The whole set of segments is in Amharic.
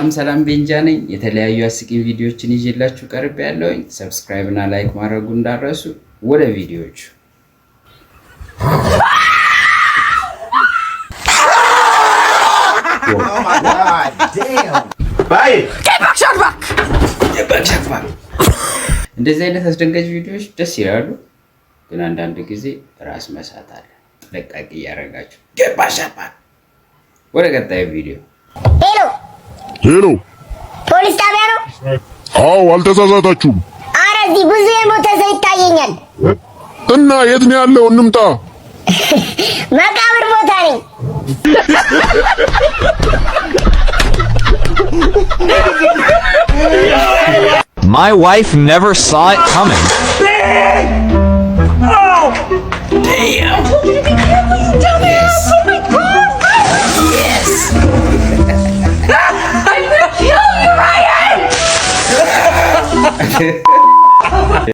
ሰላም ቤንጃ ነኝ። የተለያዩ አስቂኝ ቪዲዮዎችን ይዤላችሁ ቀርቤያለሁ። ሰብስክራይብ እና ላይክ ማድረጉ እንዳትረሱ። ወደ ቪዲዮዎቹ እንደዚህ አይነት አስደንጋጭ ቪዲዮዎች ደስ ይላሉ፣ ግን አንዳንድ ጊዜ ራስ መሳት አለ። ጥንቃቄ እያደረጋችሁ ገባሻባ። ወደ ቀጣዩ ቪዲዮ። ሄሎ፣ ፖሊስ ጣቢያ ነው? አዎ፣ አልተሳሳታችሁም። ኧረ እዚህ ብዙ የሞተ ሰው ይታየኛል። እና የት ነው ያለው? እንምጣ። መቃብር ቦታ ነኝ። My wife never saw it coming. Oh, damn. Yes. Oh my God. Yes. I'm gonna kill you, Ryan.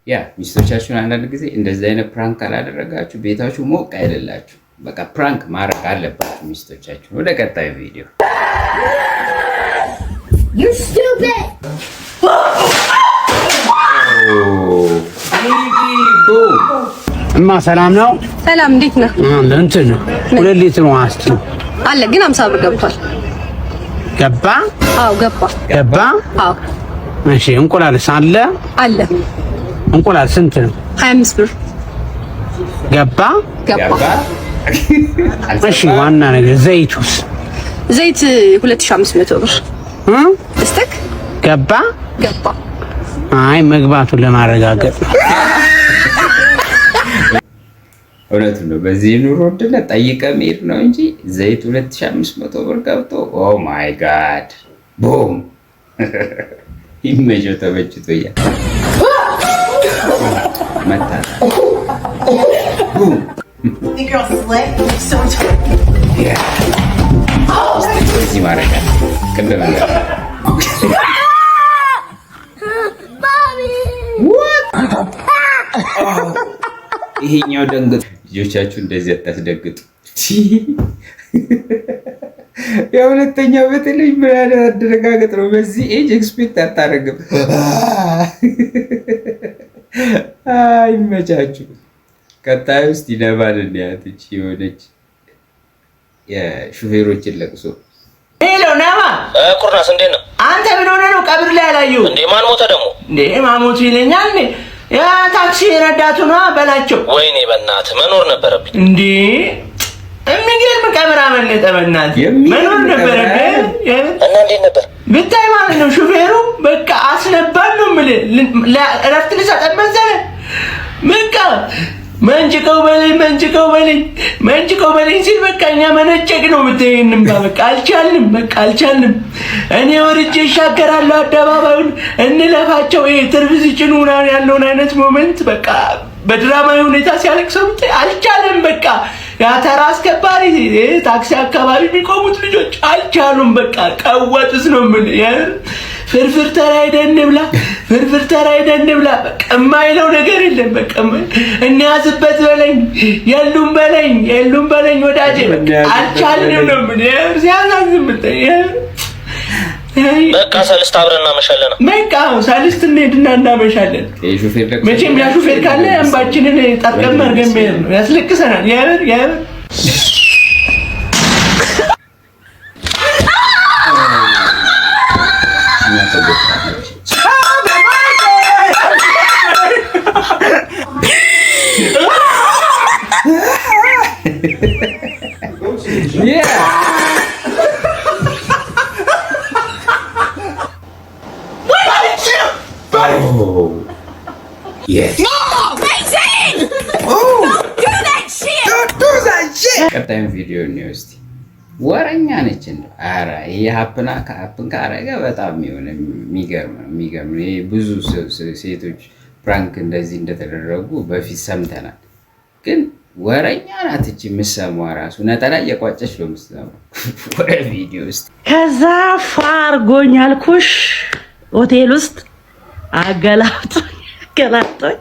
ያ ሚስቶቻችሁን አንዳንድ ጊዜ እንደዚህ አይነት ፕራንክ ካላደረጋችሁ ቤታችሁ ሞቅ አይደላችሁ። በቃ ፕራንክ ማድረግ አለባችሁ ሚስቶቻችሁን። ወደ ቀጣዩ ቪዲዮ። You stupid. እማ ሰላም ነው? ሰላም፣ እንዴት ነህ? እንትን 2 ሊትር ውሃ እስኪ አለ፣ ግን 50 ብር ገብቷል። ገባ? አዎ ገባ። አዎ። እሺ፣ እንቁላልስ አለ? አለ። እንቁላል ስንት ነው? 25 ብር ገባ? እሺ፣ ዋና ነገር ዘይቱስ? ዘይት 2500 ብር እስtek ገባ? አይ መግባቱን ለማረጋገጥ ነው። እውነቱን ነው። በዚህ ኑሮ ውድነት ጠይቀህ መሄድ ነው እንጂ ዘይት 2500 ብር ገብቶ ኦ ማይ ጋድ ቦም ይመቸው። ተመችቶኛል። መታ እዚህ ማረጋ ቅድም ይሄኛው ደንግጡ። ልጆቻችሁ እንደዚህ አታስደግጡ። የሁለተኛው በተለይ ምን ያለ አደረጋገጥ ነው። በዚህ ኤጅ ኤክስፔክት አታደርግም። አይመቻችሁ። ቀጣዩ ውስጥ ይነባል። እንያትች የሆነች የሹፌሮችን ለቅሶ። ሄሎ ናማ ኩርናስ እንዴት ነው? አንተ ምን ሆነ ነው? ቀብር ላይ አላየሁም እንዴ? ማን ሞተ ደግሞ? እንዴ ማሞቱ ይለኛል እንዴ? ያ ታክሲ ረዳቱ ነው በላቸው። ወይኔ በእናትህ መኖር ነበረብኝ እንዴ! የሚገርም ቀብር አመለጠ። በእናትህ መኖር ነበረብኝ። እና እንዴት ነበር ብታይ ማለት ነው። ሹፌሩ በቃ አስነባን ነው የምልህ። እረፍት ልሰጠን መሰለህ። በቃ መንጭቀው በለኝ ሲል በቃ እኛ መነጨቅ ነው የምትይንም። በቃ አልቻልንም። እኔ ወርጄ እሻገራለሁ አደባባዩን እንለፋቸው። ይሄ ትርፍ ሲጭኑ ያለውን አይነት ሞመንት በቃ በድራማዊ ሁኔታ ሲያለቅሰው አልቻለም። በቃ ያ ተራ አስከባሪ ታክሲ አካባቢ የሚቆሙት ልጆች አልቻሉም። በቃ ቀወጥስ ነው ምን ፍርፍር ተራ ሄደን እንብላ። በቃ የማይለው ነገር የለም። በቃ እንያዝበት በለኝ የሉም በለኝ ወዳጄ። በቃ አልቻልንም ነው ምን ሲያሳዝን ብታይ። በቃ ሰልስት አብረን እናመሻለን። በቃ ሰልስት እንሄድና እናመሻለን። መቼም ያ ሹፌር ካለ እንባችንን ጠርቀም አድርገን መሄድ ነው። ያስለቅሰናል። ያበር ቀጣዩን ቪዲዮ ነው እስቲ። ወረኛ ነች እንዴ? ኧረ ይሄ ሀፕን ካረገ በጣም የሚገርም ይሄ ብዙ ሴቶች ፕራንክ እንደዚህ እንደተደረጉ በፊት ሰምተናል። ግን ወረኛ ናት እቺ። የምትሰማው ራሱ ነጠላ እየቋጨች ነው የምትሰማው። ወደ ቪዲዮ ውስጥ ከዛ ፋርጎኝ አልኩሽ ሆቴል ውስጥ አገላብጦኝ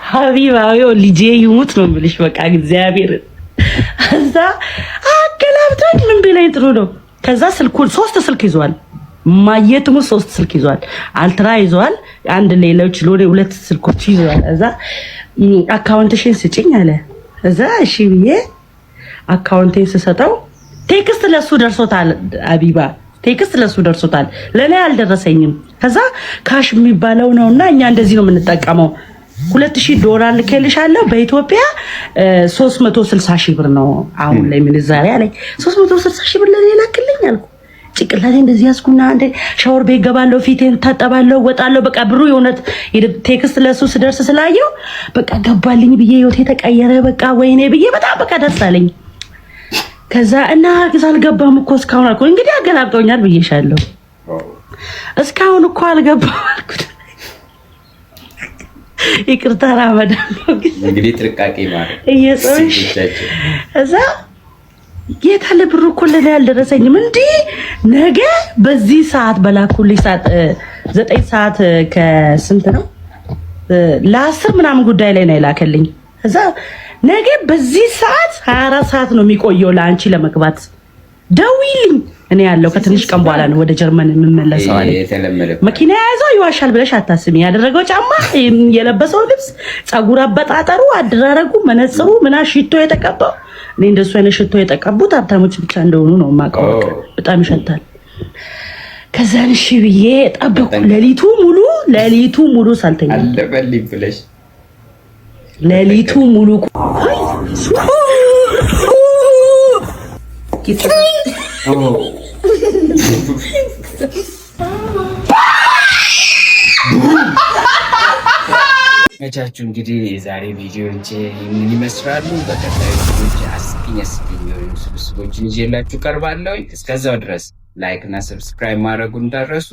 ሀቢባው ልጄ ይሙት ነው የምልሽ። በቃ እግዚአብሔር እዛ አገላብጦኝ ምን ቢለኝ ጥሩ ነው። ከዛ ስልኩን 3 ስልክ ይዟል። ማየትሙ 3 ስልክ ይዟል። አልትራ ይዟል። አንድ ሌሎች ሎኔ 2 ስልኮች ይዟል። እዛ አካውንትሽን ስጭኝ አለ። እዛ እሺ ብዬ አካውንቴን ስሰጠው ቴክስት ለሱ ደርሶታል። አቢባ ቴክስት ለሱ ደርሶታል። ለኔ አልደረሰኝም። ከዛ ካሽ የሚባለው ነውና እኛ እንደዚህ ነው የምንጠቀመው። $2000 ልኬልሻለሁ በኢትዮጵያ 360,000 ብር ነው አሁን ላይ ምንዛሬ አለኝ። 360,000 ብር ለኔ ላክልኝ አልኩ። ጭቅላቴ እንደዚህ ያስኩና አንዴ ሻወር ቤት ገባለሁ፣ ፊቴን ታጠባለሁ፣ ወጣለሁ። በቃ ብሩ የሆነት ቴክስት ለሱ ስደርስ ስላየው በቃ ገባልኝ ብዬ ህይወቴ ተቀየረ። በቃ ወይኔ ብዬ በጣም በቃ ደስ አለኝ። ከዛ እና አልገባም እኮ እስካሁን አልኩ። እንግዲህ አገላብጦኛል ብዬሻለሁ። እስካሁን እኮ አልገባም አልኩት። ይቅርታ ረመዳን ነው እንግዲህ ጥንቃቄ ማለት እየጾምሽ እዛ ጌታ ለብሩ እኮ ለኔ አልደረሰኝም። እንዴ ነገ በዚህ ሰዓት በላኩልኝ ሰዓት 9 ሰዓት ከስንት ነው ለ10 ምናምን ጉዳይ ላይ ነው የላከልኝ። እዛ ነገ በዚህ ሰዓት 24 ሰዓት ነው የሚቆየው ለአንቺ ለመግባት ደውይልኝ። እኔ ያለው ከትንሽ ቀን በኋላ ነው ወደ ጀርመን የምመለሰው አለ። መኪና ያዘው ይዋሻል ብለሽ አታስቢ። ያደረገው ጫማ፣ የለበሰው ልብስ፣ ጸጉር አበጣጠሩ፣ አደራረጉ፣ መነጽሩ፣ ምና ሽቶ የተቀባው እኔ እንደሱ አይነት ሽቶ የተቀቡት ሀብታሞች ብቻ እንደሆኑ ነው የማውቀው። በጣም ይሸታል። ከዛ እሺ ብዬ ጠበቁ። ሌሊቱ ሙሉ ሳልተኛ አለበልኝ ብለሽ ሌሊቱ ሙሉ መቻችሁ እንግዲህ የዛሬ ቪዲዮዎች ምን ይመስላሉ? በቀጣዩ ቪዲዮዎች አስቂኝ የሆኑ ስብስቦችን ይዤላችሁ ቀርባለሁ። እስከዛው ድረስ ላይክ እና ሰብስክራይብ ማድረጉን እንዳትረሱ።